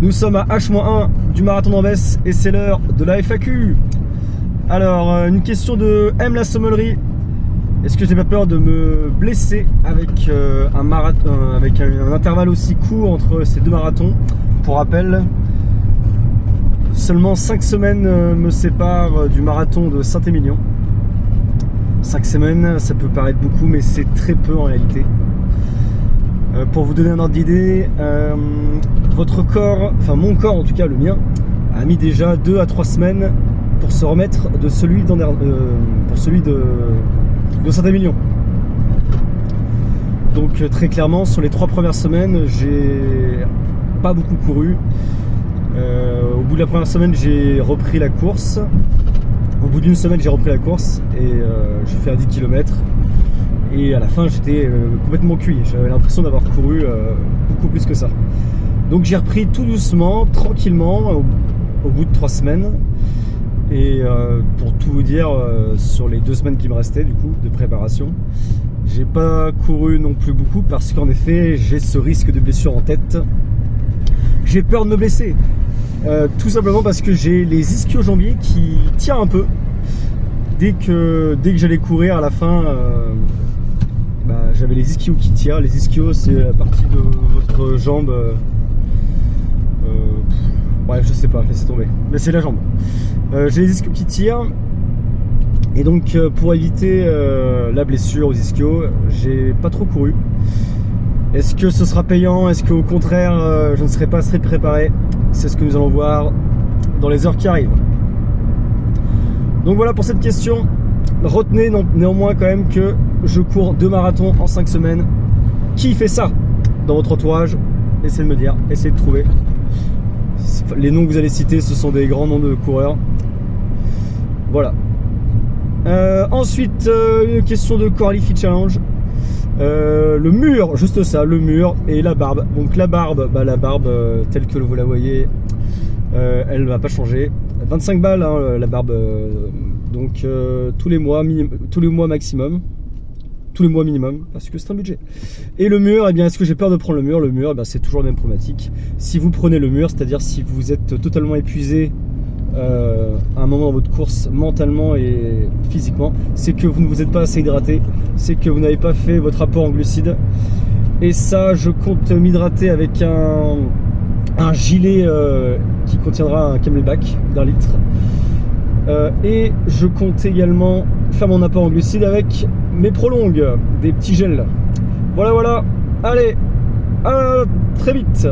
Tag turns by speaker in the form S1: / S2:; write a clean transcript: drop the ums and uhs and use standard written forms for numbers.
S1: Nous sommes à H-1 du marathon d'Ambès et c'est l'heure de la FAQ. Alors, une question de M la sommellerie. Est-ce que j'ai pas peur de me blesser avec un intervalle aussi court entre ces deux marathons? Pour rappel, seulement 5 semaines me séparent du marathon de Saint-Émilion. 5 semaines, ça peut paraître beaucoup, mais c'est très peu en réalité. Pour vous donner un ordre d'idée, votre corps, enfin mon corps en tout cas, le mien, a mis déjà 2 à 3 semaines pour se remettre de celui de Saint-Émilion. Donc très clairement, sur les 3 premières semaines, j'ai pas beaucoup couru. Au bout de la première semaine, j'ai repris la course. Au bout d'une semaine, j'ai repris la course et j'ai fait un 10 km. Et à la fin, j'étais complètement cuit. J'avais l'impression d'avoir couru beaucoup plus que ça. Donc j'ai repris tout doucement, tranquillement, au bout de 3 semaines. Et pour tout vous dire, sur les 2 semaines qui me restaient du coup de préparation, j'ai pas couru non plus beaucoup parce qu'en effet, j'ai ce risque de blessure en tête. J'ai peur de me blesser. Tout simplement parce que j'ai les ischio-jambiers qui tirent un peu. Dès que j'allais courir à la fin, j'avais les ischios qui tirent. Les ischios, c'est la partie de votre jambe. Bref, je sais pas, laissez tomber. Mais c'est la jambe. J'ai les ischios qui tirent. Et donc, pour éviter la blessure aux ischios, j'ai pas trop couru. Est-ce que ce sera payant? Est-ce qu'au contraire, je ne serai pas assez préparé? C'est ce que nous allons voir dans les heures qui arrivent. Donc voilà pour cette question. Retenez néanmoins quand même que je cours 2 marathons en 5 semaines. Qui fait ça dans votre entourage? Essayez de me dire, essayez de trouver. Les noms que vous allez citer, ce sont des grands noms de coureurs. Voilà. Ensuite, une question de Coralie Fit Challenge. Le mur, juste ça, le mur et la barbe. Donc la barbe, telle que vous la voyez, elle ne va pas changer. 25 balles hein, la barbe, donc tous les mois maximum, tous les mois minimum, parce que c'est un budget. Et le mur, eh bien, est-ce que j'ai peur de prendre le mur? Le mur, c'est toujours la même problématique. Si vous prenez le mur, c'est-à-dire si vous êtes totalement épuisé à un moment dans votre course, mentalement et physiquement, c'est que vous ne vous êtes pas assez hydraté, c'est que vous n'avez pas fait votre apport en glucides. Et ça, je compte m'hydrater avec un gilet qui contiendra un camelback d'1 litre. Et je compte également faire mon apport en glucides avec mes prolongues, des petits gels. Voilà, allez, à très vite.